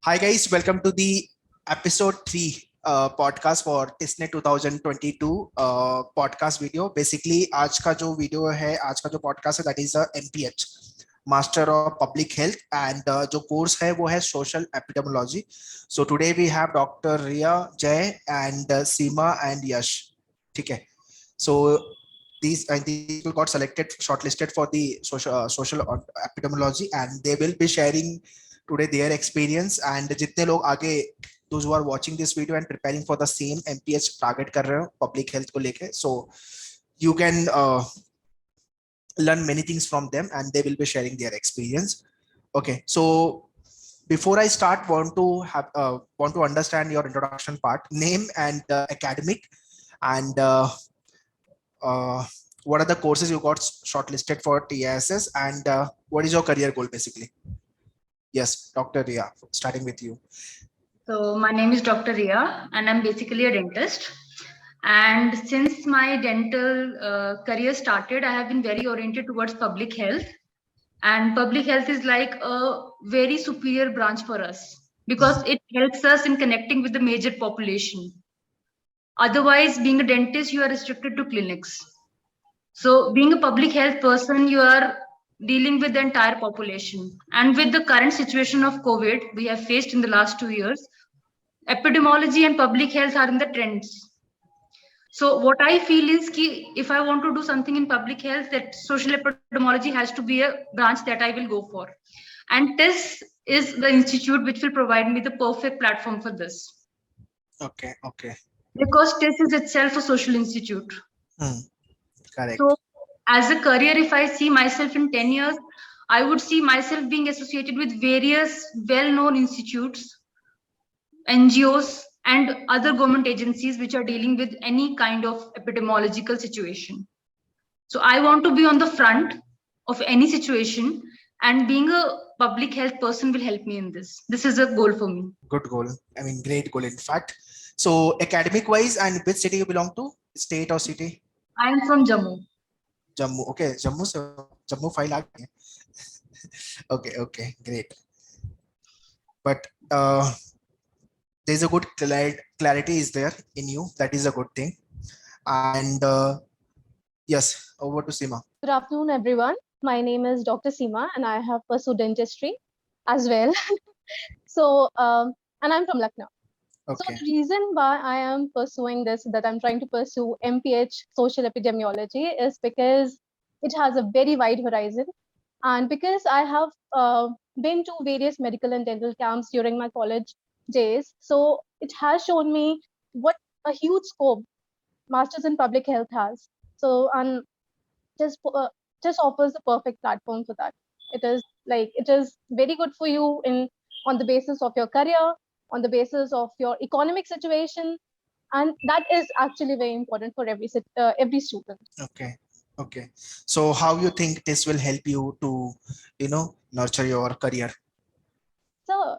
Hi guys, welcome to the episode 3 podcast for Tissnet 2022 podcast video. Basically आज का जो video है, आज का जो podcast है, that is a MPH, Master of Public Health, and जो course है वो है Social Epidemiology. So today we have Dr. Riya, Jay, and Seema and Yash. ठीक है. So these people got selected, shortlisted for the social epidemiology, and they will be sharing today their experience. And जितने लोग आगे those who are watching this video and preparing for the same MPH target कर रहे हो public health को लेके, so you can learn many things from them and they will be sharing their experience. Okay, so before I start, want to understand your introduction part, name and academic, and what are the courses you got shortlisted for TISS, and what is your career goal basically? Yes, Dr. Riya, starting with you. So my name is Dr. Riya and I'm basically a dentist. And since my dental career started, I have been very oriented towards public health. And public health is like a very superior branch for us because it helps us in connecting with the major population. Otherwise, being a dentist, you are restricted to clinics. So being a public health person, you are dealing with the entire population. And with the current situation of COVID we have faced in the last 2 years, epidemiology and public health are in the trends. So what I feel is ki if I want to do something in public health, that social epidemiology has to be a branch that I will go for. And TISS is the institute which will provide me the perfect platform for this. Okay. Because TISS is itself a social institute. Correct. So as a career, if I see myself in 10 years, I would see myself being associated with various well-known institutes, NGOs, and other government agencies which are dealing with any kind of epidemiological situation. So I want to be on the front of any situation, and being a public health person will help me in this. This is a goal for me. Good goal. I mean, great goal, in fact. So academic wise, and which city you belong to? State or city? I am from Jammu. Jammu. Okay, Jammu file aa gaya. Okay, great. But there's a good clarity is there in you. That is a good thing. And yes, over to Seema. Good afternoon, everyone. My name is Dr. Seema, and I have pursued dentistry as well. And I'm from Lucknow. Okay. So the reason why I am pursuing this, that I'm trying to pursue MPH social epidemiology, is because it has a very wide horizon, and because I have been to various medical and dental camps during my college days, so it has shown me what a huge scope Masters in Public Health has. So, and just offers the perfect platform for that. It is very good for you on the basis of your career, on the basis of your economic situation, and that is actually very important for every student. Okay. So how you think this will help you to, nurture your career? So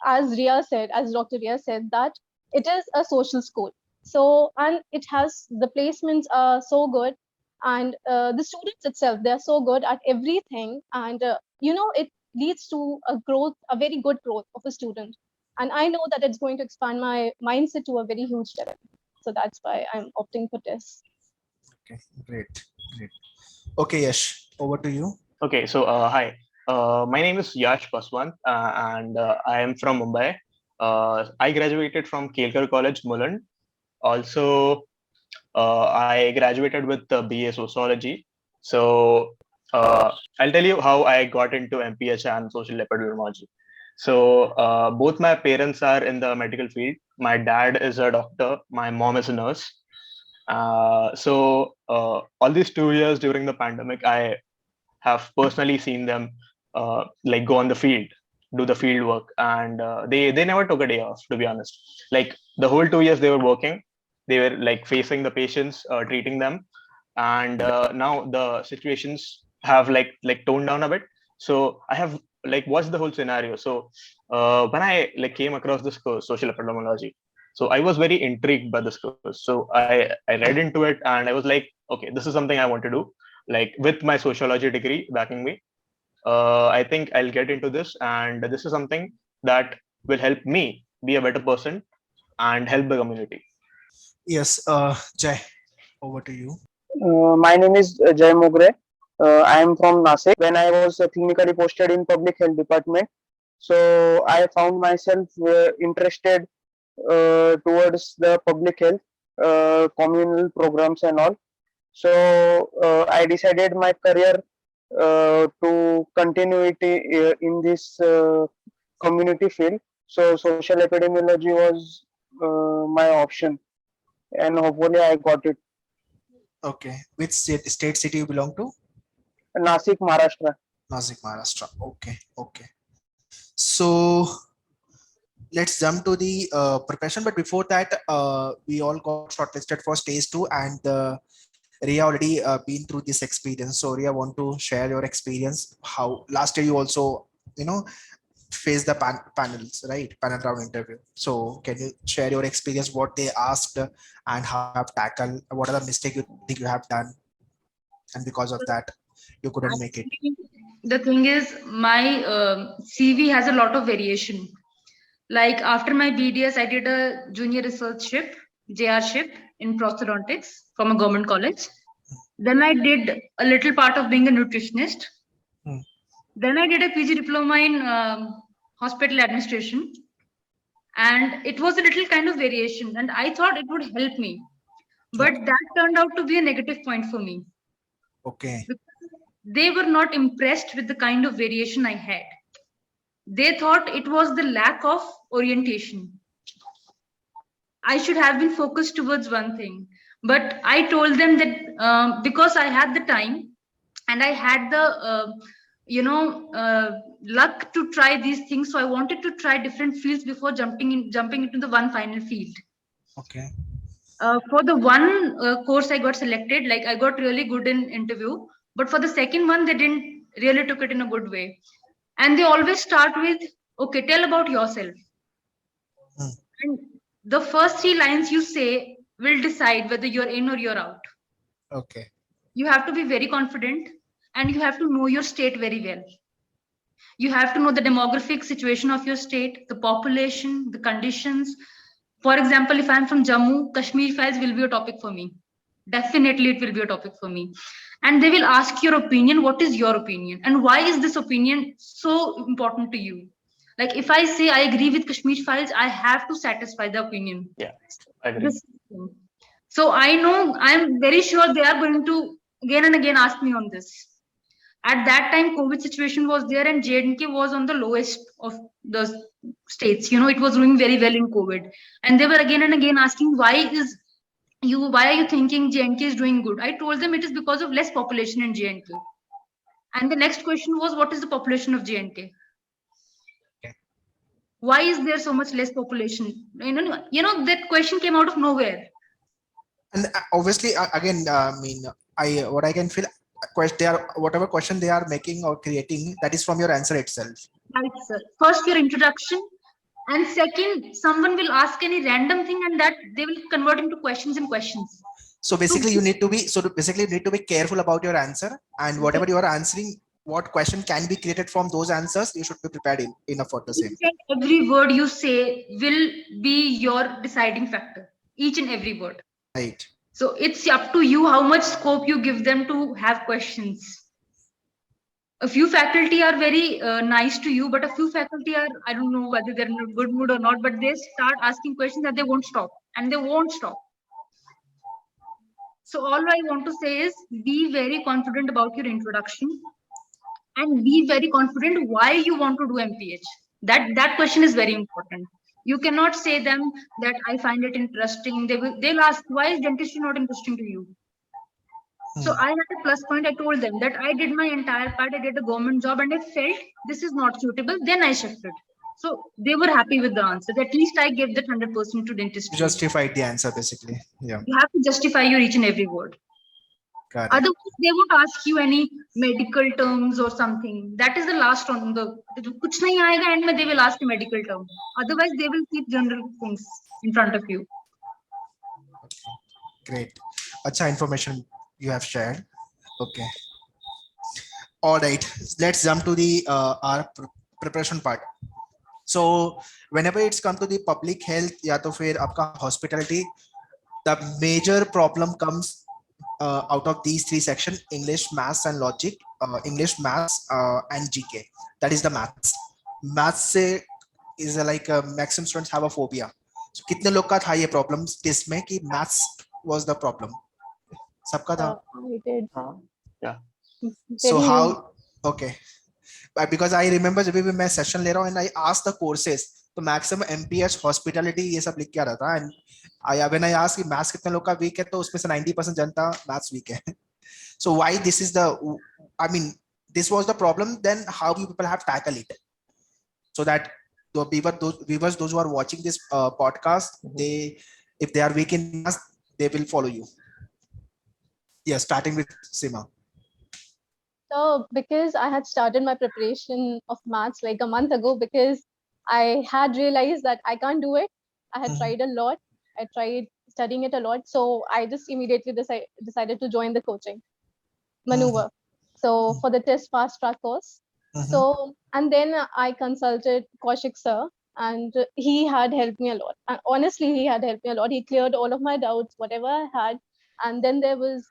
as Dr. Riya said, that it is a social school. So, and it has the placements are so good, and the students itself, they're so good at everything, and it leads to a very good growth of a student. And I know that it's going to expand my mindset to a very huge level. So that's why I'm opting for this. Okay, great. Okay, Yash, over to you. Okay, so hi. My name is Yash Paswant, and I am from Mumbai. I graduated from Kelkar College, Mulund. Also, I graduated with BA Sociology. So I'll tell you how I got into MPH and social epidemiology. So both my parents are in the medical field. My dad is a doctor. My mom is a nurse. So all these 2 years during the pandemic, I have personally seen them like go on the field, do the field work, and they never took a day off, to be honest. Like the whole 2 years they were working, they were like facing the patients, treating them, and now the situations have like toned down a bit. So I have like watched the whole scenario. So when I like came across this course, social epidemiology, so I was very intrigued by this course. So I read into it and I was like, okay, this is something I want to do. Like with my sociology degree backing me, I think I'll get into this, and this is something that will help me be a better person and help the community. Yes, Jay, over to you. My name is Jay Mogre. I am from Nasik. When I was clinically posted in public health department, so I found myself interested towards the public health, communal programs and all. So I decided my career to continue it in this community field. So social epidemiology was my option, and hopefully I got it. Okay, which state city you belong to? Nasik, Maharashtra. Nasik, Maharashtra. Okay, okay. So let's jump to the preparation. But before that, we all got shortlisted for stage 2, and Ria already been through this experience. So Ria, want to share your experience? How last year you also, face the panels, right? Panel round interview. So can you share your experience, what they asked and how you have tackled, what are the mistakes you think you have done? And because of that, you couldn't make it. The thing is, my CV has a lot of variation. Like after my BDS, I did a junior researchship, JR-ship in prosthodontics from a government college. Then I did a little part of being a nutritionist. Then I did a PG diploma in hospital administration. And it was a little kind of variation. And I thought it would help me. But that turned out to be a negative point for me. Okay. They were not impressed with the kind of variation I had. They thought it was the lack of orientation. I should have been focused towards one thing. But I told them that because I had the time and I had the, luck to try these things. So I wanted to try different fields before jumping into the one final field. Okay. For the one course I got selected, like I got really good in interview. But for the second one, they didn't really took it in a good way. And they always start with, okay, tell about yourself. And the first 3 lines you say will decide whether you're in or you're out. Okay. You have to be very confident and you have to know your state very well. You have to know the demographic situation of your state, the population, the conditions. For example, if I'm from Jammu, Kashmir files will be a topic for me. Definitely it will be a topic for me. And they will ask your opinion. What is your opinion? And why is this opinion so important to you? Like if I say I agree with Kashmir files, I have to satisfy the opinion. Yeah, I agree. So I know, I'm very sure they are going to again and again ask me on this. At that time, COVID situation was there and J&K was on the lowest of the states. It was doing very well in COVID. And they were again and again asking, why are you thinking J&K is doing good? I told them it is because of less population in J&K. And the next question was, what is the population of J&K? Why is there so much less population? That question came out of nowhere. And obviously, again, what I can feel, whatever question they are making or creating, that is from your answer itself. Right, sir. First, your introduction. And second, someone will ask any random thing and that they will convert into questions and questions. So basically you need to be careful about your answer, and whatever you are answering, what question can be created from those answers, you should be prepared enough for the same. Every word you say will be your deciding factor, each and every word. Right. So it's up to you how much scope you give them to have questions. A few faculty are very nice to you, but a few faculty are, I don't know whether they're in a good mood or not, but they start asking questions that they won't stop, and they won't stop. So all I want to say is be very confident about your introduction and be very confident why you want to do MPH. That question is very important. You cannot say them that I find it interesting. They'll ask, why is dentistry not interesting to you? So I had a plus point. I told them that I did my entire part. I did a government job and I felt this is not suitable. Then I shifted. So they were happy with the answer. At least I gave that 100% to dentistry. Justified the answer, basically. Yeah. You have to justify your each and every word. Otherwise, they won't ask you any medical terms or something. That is the last on the. Kuch nahi aayega, and they will ask you medical term. Otherwise, they will keep general things in front of you. Great. Acha information you have shared. Okay. All right. Let's jump to the our preparation part. So whenever it's come to the public health या तो फिर आपका hospitality, the major problem comes out of these three sections: English, Maths, and Logic. English, Maths, and GK. That is the maths. Maths से is like maximum students have a phobia. So कितने लोग का था ये problem test में कि maths was the problem? सबका था. I did. Yeah. So Very- how? Okay. Because I remember जब भी मैं session ले रहा हूँ and I ask the courses, तो maximum MPH, hospitality ये सब लिख के आ रहा था. And when I ask कि maths कितने लोग का weak है, तो उसमें से 90% जनता maths weak है. So why this is the, I mean, this was the problem. Then how you people have tackled it, so that the viewers, those who are watching this podcast, they, if they are weak in maths, they will follow you. Yeah, starting with Sima. So because I had started my preparation of maths like a month ago, because I had realized that I can't do it. I had tried a lot. I tried studying it a lot. So I just immediately decided to join the coaching, Manoeuvre. So for the test fast track course. So, and then I consulted Kaushik sir, and he had helped me a lot. And honestly, he had helped me a lot. He cleared all of my doubts, whatever I had. And then there was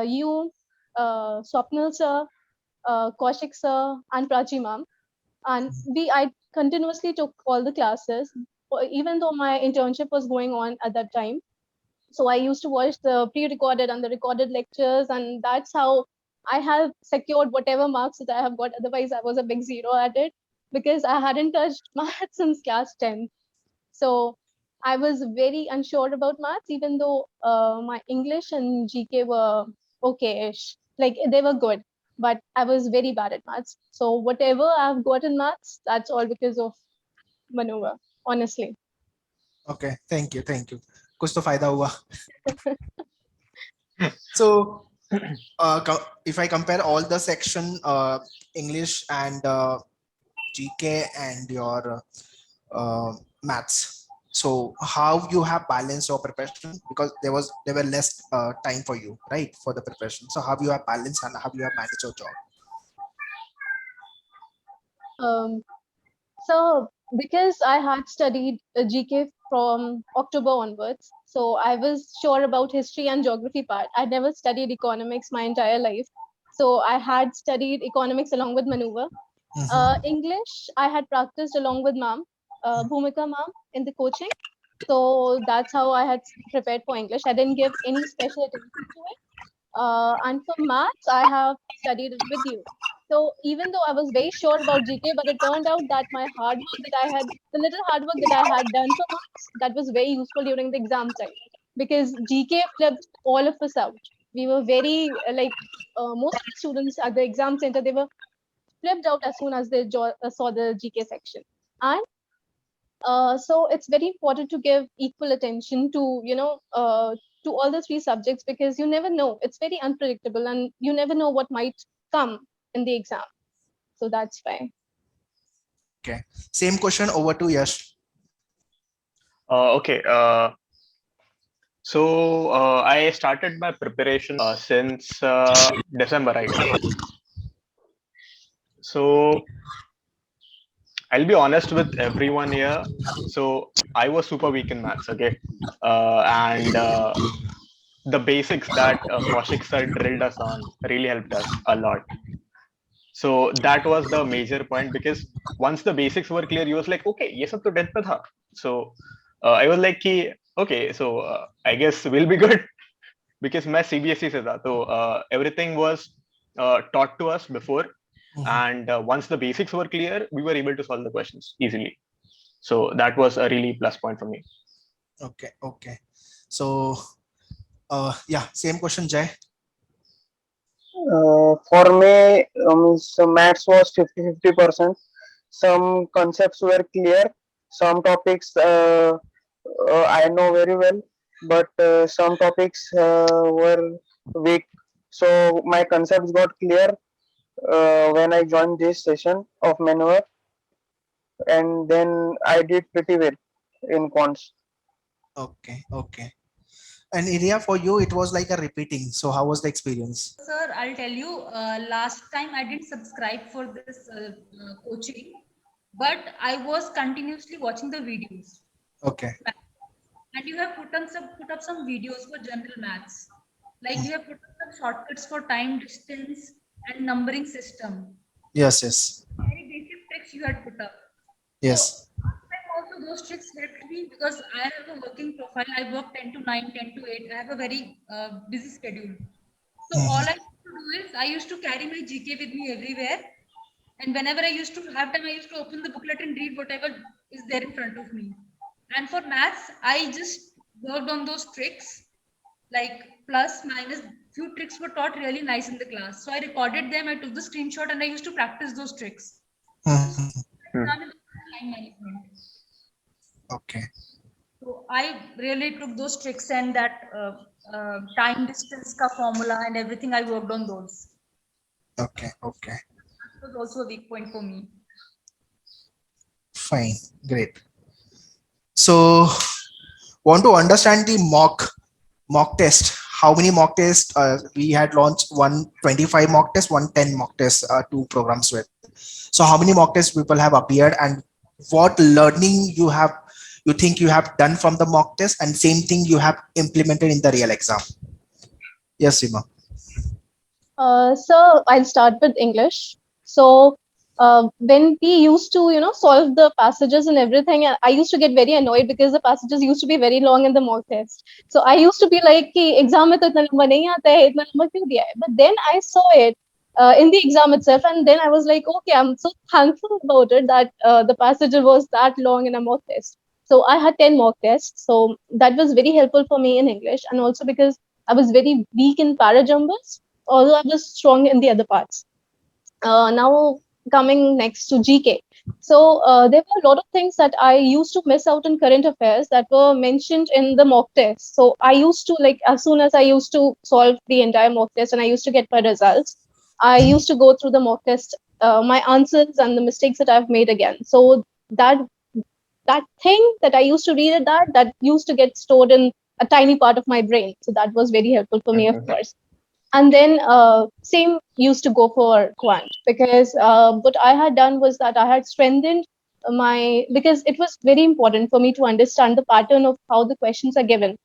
you, Swapnil sir, Kaushik sir, and Prachi ma'am. And I continuously took all the classes, even though my internship was going on at that time. So I used to watch the pre-recorded and the recorded lectures, and that's how I have secured whatever marks that I have got. Otherwise, I was a big zero at it because I hadn't touched maths since class 10. So I was very unsure about maths, even though my English and GK were okay-ish. Like they were good, but I was very bad at maths. So whatever I've got in maths, that's all because of Manoeuvre, honestly. Okay, thank you. कुछ तो फायदा हुआ. So if I compare all the section, English and GK and your maths, so how you have balanced your preparation, because there were less time for you, right, for the preparation. So how you have balanced and how you have managed your job? So because I had studied GK from October onwards, so I was sure about history and geography part. I never studied economics my entire life. So I had studied economics along with Manoeuvre. English, I had practiced along with ma'am, Bhumika ma'am in the coaching. So that's how I had prepared for English. I didn't give any special attention to it. And for maths, I have studied it with you. So even though I was very sure about GK, but it turned out that my hard work that I had, the little hard work that I had done for maths, that was very useful during the exam time, because GK flipped all of us out. We were very most of the students at the exam center, they were flipped out as soon as they saw the GK section. And so it's very important to give equal attention to to all the three subjects, because you never know. It's very unpredictable, and you never know what might come in the exam. So that's why. Okay, same question over to Yash. Okay. So I started my preparation since December, right? So I'll be honest with everyone here. So I was super weak in maths, okay? And the basics that Kaushik sir drilled us on really helped us a lot. So that was the major point, because once the basics were clear, he was like, okay, ye sab to 10th mein tha. So I was like, okay, so I guess we'll be good, because मैं CBSE से था, so everything was taught to us before. And once the basics were clear, we were able to solve the questions easily. So that was a really plus point for me. Okay. So yeah, same question, Jay. For me, so maths was 50-50%. Some concepts were clear. Some topics I know very well, but some topics were weak. So my concepts got clear when I joined this session of Manoeuvre, and then I did pretty well in quants. Okay. And Iria, for you, it was like a repeating. So how was the experience? Sir, I'll tell you, last time I didn't subscribe for this coaching, but I was continuously watching the videos. Okay. And you have put up some videos for general maths. Like you have put up some shortcuts for time, distance, and numbering system. Yes, yes, Very basic tricks you had put up. So yes. also those tricks helped me because I have a working profile. I work 10 to 9, 10 to 8. I have a very busy schedule. So all I used to do is I used to carry my GK with me everywhere. And whenever I used to have time, I used to open the booklet and read whatever is there in front of me. And for maths, I just worked on those tricks, like plus, minus. Few tricks were taught really nice in the class. So I recorded them, I took the screenshot, and I used to practice those tricks. To exam in time management. Okay. So I really took those tricks and that time distance ka formula and everything. I worked on those. Okay. Okay. That was also a weak point for me. Fine. Great. So, want to understand the mock test. How many mock tests we had launched? 125 mock tests, 110 mock tests, two programs with. So how many mock tests people have appeared, and what learning you think you have done from the mock test, and same thing you have implemented in the real exam? Yes, Seema. So I'll start with English. So when we used to, solve the passages and everything, I used to get very annoyed because the passages used to be very long in the mock test. So I used to be like, कि exam में तो इतना लंबा नहीं आता है, इतना लंबा क्यों दिया है? But then I saw it in the exam itself, and then I was like, okay, I'm so thankful about it that the passage was that long in a mock test. So I had 10 mock tests. So that was very helpful for me in English, and also because I was very weak in parajumbas, although I was strong in the other parts. Now coming next to GK. So there were a lot of things that I used to miss out in current affairs that were mentioned in the mock test. So I used to, like, as soon as I used to solve the entire mock test and I used to get my results, I used to go through the mock test, my answers and the mistakes that I've made again. So that thing that I used to read at that used to get stored in a tiny part of my brain. So that was very helpful for me, of course. And then same used to go for quant, because what I had done was that I had strengthened because it was very important for me to understand the pattern of how the questions are given.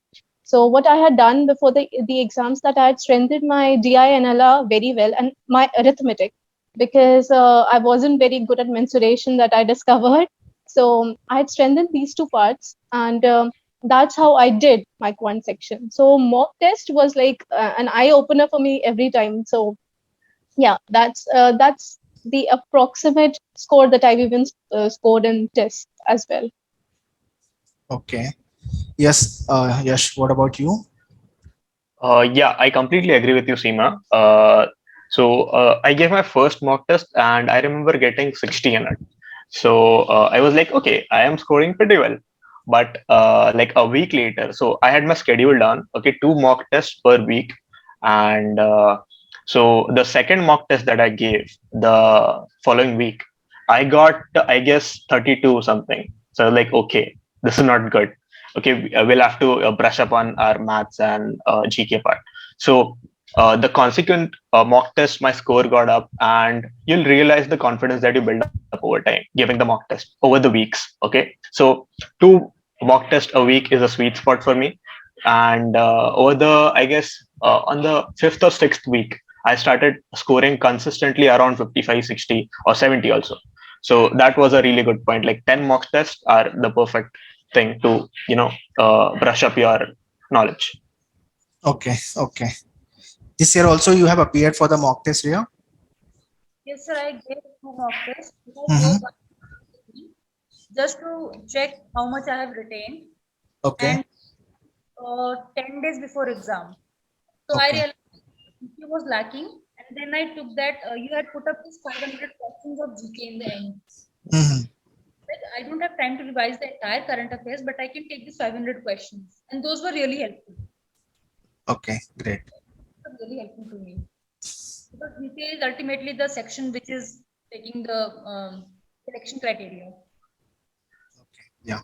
So what I had done before the exams, that I had strengthened my DI and LR very well, and my arithmetic, because I wasn't very good at mensuration, that I discovered. So I had strengthened these two parts, and that's how I did my quant section. So mock test was like an eye opener for me every time. So yeah, that's the approximate score that I've even scored in tests as well. Okay. Yes. Yash, what about you? Yeah, I completely agree with you, Seema. I gave my first mock test and I remember getting 60 in it. So I was like, okay, I am scoring pretty well. But like a week later, so I had my schedule done, okay, 2 mock tests per week. And so the second mock test that I gave the following week, I got, I guess, 32 something. So like, okay, this is not good. Okay, we'll have to brush up on our maths and GK part. So the consequent mock test, my score got up, and you'll realize the confidence that you build up over time giving the mock test over the weeks. Okay, so 2 mock tests a week is a sweet spot for me. And over the, I guess, on the 5th or 6th week, I started scoring consistently around 55, 60, or 70 also. So that was a really good point. Like 10 mock tests are the perfect thing to brush up your knowledge. Okay. Okay. This year also you have appeared for the mock test, Ria? Yes, sir. I gave 2 mock tests. Mhm. Just to check how much I have retained. Okay. And 10 days before exam. So I Okay. realized it was lacking. And then I took that, you had put up this 500 questions of GK in the end. Mhm. Like, I don't have time to revise the entire current affairs, but I can take these 500 questions. And those were really helpful. Okay, great. Really helpful to me. Because GK is ultimately the section which is taking the selection criteria. Okay. Yeah.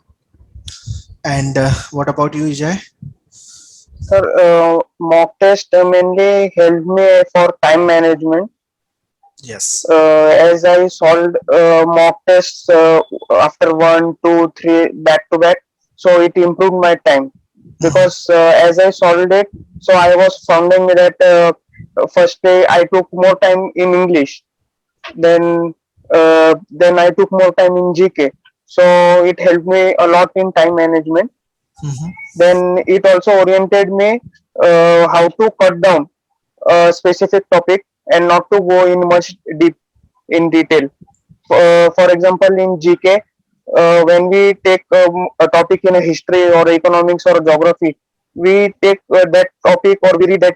And what about you, Vijay? Sir, mock test mainly helped me for time management. Yes. As I solved mock tests after 1, 2, 3 back to back, so it improved my time Mhm. because as I solved it, so I was finding that first day I took more time in English, then I took more time in GK, so it helped me a lot in time management. Mhm. Then it also oriented me how to cut down a specific topic and not to go in much deep in detail. For example, in GK, when we take a topic in a history or economics or geography, we take that topic or we read it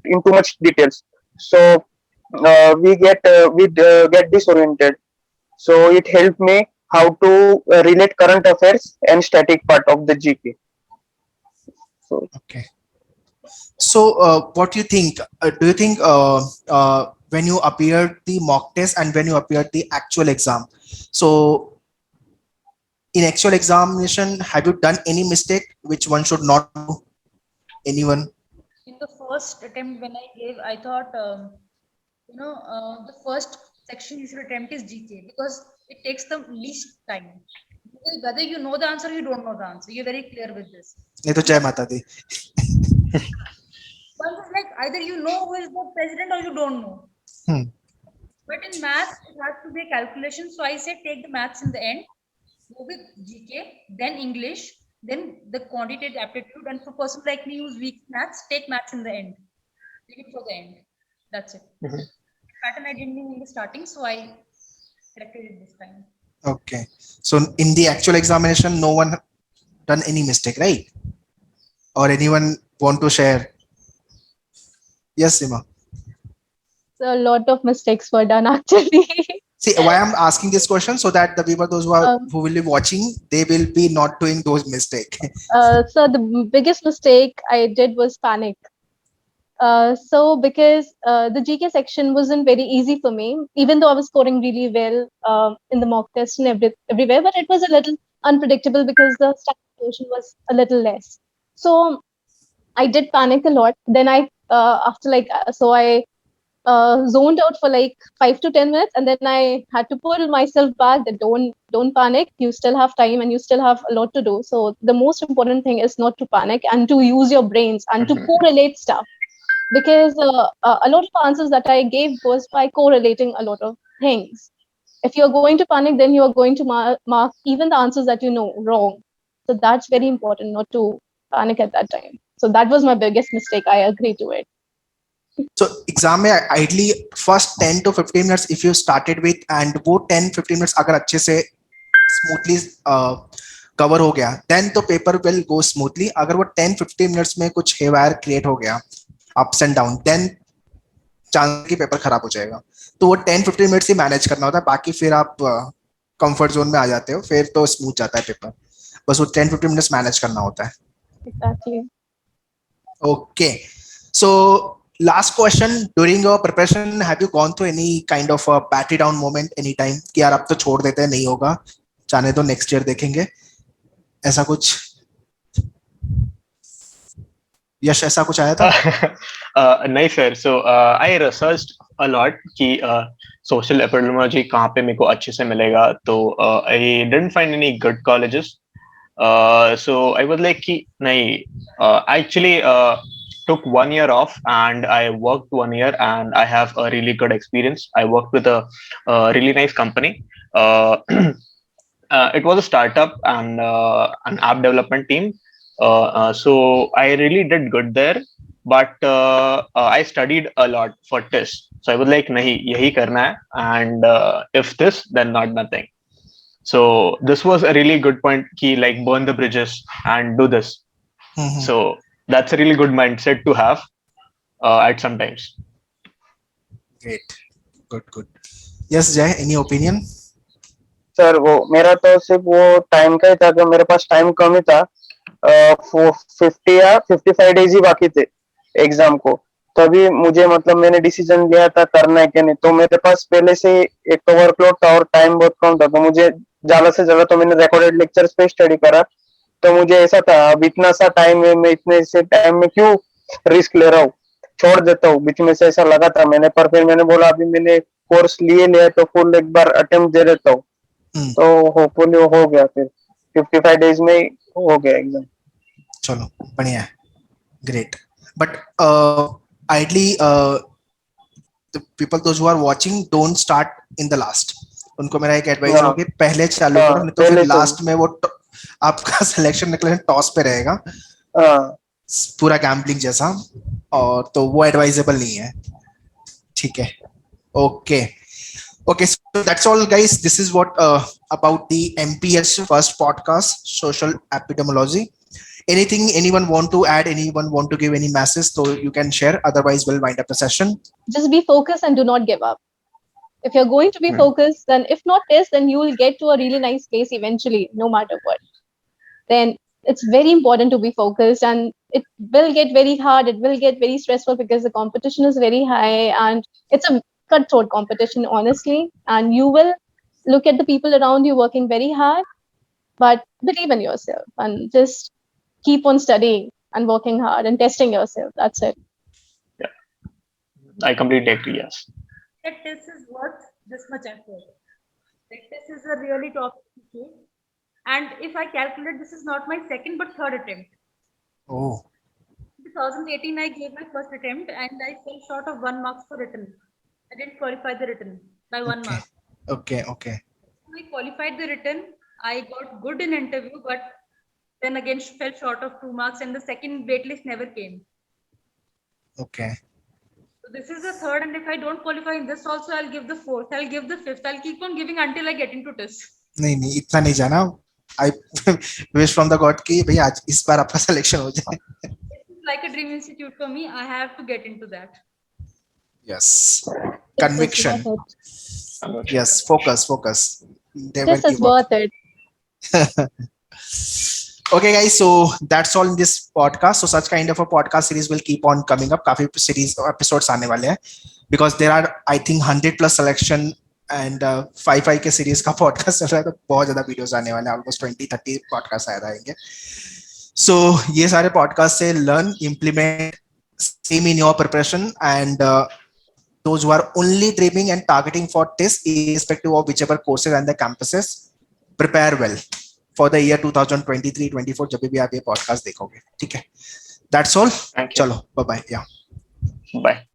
in too much details. So we get disoriented. So it helped me how to relate current affairs and static part of the GK. So Okay. So, what do you think? Do you think when you appeared the mock test and when you appeared the actual exam, so in actual examination, have you done any mistake which one should not do? Anyone? In the first attempt when I gave, I thought, the first section you should attempt is GK because it takes the least time. Because whether you know the answer, you don't know the answer. You're very clear with this. ये तो जय माता दी. One is like either you know who is the president or you don't know. Hmm. But in maths, it has to be a calculation. So I say take the maths in the end, go with GK, then English, then the quantitative aptitude. And for person like me who's weak in maths, take maths in the end. Leave it for the end. That's it. Mhm. Pattern I didn't know in the starting, so I corrected it this time. Okay. So in the actual examination, no one done any mistake, right? Or anyone want to share? Yes, Sima. So a lot of mistakes were done actually. See, why I'm asking this question so that the people, those um, who will be watching, they will be not doing those mistakes. so the biggest mistake I did was panic. So because the GK section wasn't very easy for me, even though I was scoring really well in the mock test and everywhere, but it was a little unpredictable because the starting portion was a little less. So I did panic a lot. Then I zoned out for like 5 to 10 minutes, and then I had to pull myself back. That don't panic. You still have time, and you still have a lot to do. So the most important thing is not to panic and to use your brains and to Mhm. correlate stuff because a lot of answers that I gave was by correlating a lot of things. If you're going to panic, then you are going to mark even the answers that you know wrong. So that's very important not to panic at that time. So that was my biggest mistake. I agree to it. So exam में ideally first 10 to 15 minutes if you started with and वो 10-15 minutes अगर अच्छे से smoothly cover हो गया then तो paper will go smoothly. अगर वो 10-15 minutes में कुछ haywire create हो गया ups and down then chance कि पेपर खराब हो जाएगा. तो वो 10-15 मिनट्स ही मैनेज करना होता है. बाकी फिर आप कंफर्ट जोन में आ जाते हो, फिर तो स्मूथ जाता है पेपर. बस वो 10-15 मिनट्स मैनेज करना होता है. Exactly. Okay. So last question, during your preparation have you gone through any kind of a battery down moment anytime कि यार अब तो छोड़ देते हैं, नहीं होगा, जाने दो, नेक्स्ट ईयर देखेंगे, ऐसा कुछ? यश ऐसा कुछ आया था? नहीं sir. So I researched a lot कि social epidemiology कहाँ पे मेरे को अच्छे से मिलेगा. तो I didn't find any good colleges. So I was like कि नहीं. I actually took 1 year off and I worked 1 year and I have a really good experience. I worked with a really nice company. It was a startup and an app development team. So I really did good there, but I studied a lot for tests. So I was like, nahi, yahi karna hai, and if this, then not nothing. So this was a really good point. Ki like burn the bridges and do this. Mhm. So that's a really good mindset to have at some times. Great. Good. Yes, Jay, any opinion? Sir वो मेरा तो सिर्फ वो time का ही था कि मेरे पास time कम ही था. 50 या 55 डेज ही बाकी थे एग्जाम को. तभी मुझे मतलब मैंने डिसीजन लिया था करना है कि नहीं. तो मेरे पास पहले से एक तो वर्कलोड था और टाइम बहुत कम था, तो मुझे ज्यादा से ज्यादा तो मैंने रिकॉर्डेड लेक्चर्स पे स्टडी करा. तो मुझे ऐसा था अब इतना सा टाइम है, मैं इतने से टाइम में क्यों रिस्क ले रहा हूँ, छोड़ देता हूँ. बीच में से ऐसा लगा था मैंने, पर फिर मैंने बोला अभी मैंने कोर्स लिए लिया तो फुल एक बार अटेम्प्ट दे देता हूँ, तो होपफुली हो गया, फिर 55 डेज में हो गया एग्जाम। चलो बढ़िया है, great. But ideally the people those who are watching don't start in the last. उनको मेरा एक एडवाइस होगी, पहले चालू करो, नहीं तो फिर लास्ट में वो आपका सिलेक्शन निकले टॉस पे रहेगा, पूरा गैम्बलिंग जैसा, और तो वो एडवाइजेबल नहीं है। ठीक है, okay okay, so that's all guys, this is what about the MPH first podcast, social epidemiology. Anything anyone want to add, anyone want to give any message, so you can share, otherwise we'll wind up the session. Just be focused and do not give up. If you're going to be focused, then if not this, then you will get to a really nice place eventually, no matter what. Then it's very important to be focused, and it will get very hard, it will get very stressful because the competition is very high and it's a cutthroat competition, honestly, and you will look at the people around you working very hard, but believe in yourself and just keep on studying and working hard and testing yourself. That's it. Yeah, I completely agree. Yes, that test is worth this much effort. That test is a really tough issue. And if I calculate, this is not my second but third attempt. Oh. 2018, I gave my first attempt and I fell short of 1 mark for written. I didn't qualify the written by 1 mark. Okay. I qualified the written. I got good in interview, but then again fell short of 2 marks, and the second waitlist never came. Okay. So this is the third, and if I don't qualify in this also, I'll give the fourth. I'll give the fifth. I'll keep on giving until I get into test. नहीं इतना नहीं जाना। I wish from the God कि भैया आज इस बार आपका selection हो जाए। It's like a dream institute for me. I have to get into that. Yes. Conviction. Yes. Focus. This is worth it. Okay guys, so that's all in this podcast. So such kind of a podcast series will keep on coming up. काफी series episodes आने वाले हैं, because there are I think 100+ selection and 5 के series का podcast चल रहा है, तो बहुत ज्यादा videos आने वाले हैं, almost 20-30 podcast आ जाएंगे. So ये सारे podcast से learn, implement same in your preparation, and those who are only dreaming and targeting for test, irrespective of whichever courses and the campuses, prepare well for the year 2023-24 जब भी आप ये podcast देखोगे. ठीक है, that's all. Thank you. चलो, bye bye. Yeah. Bye.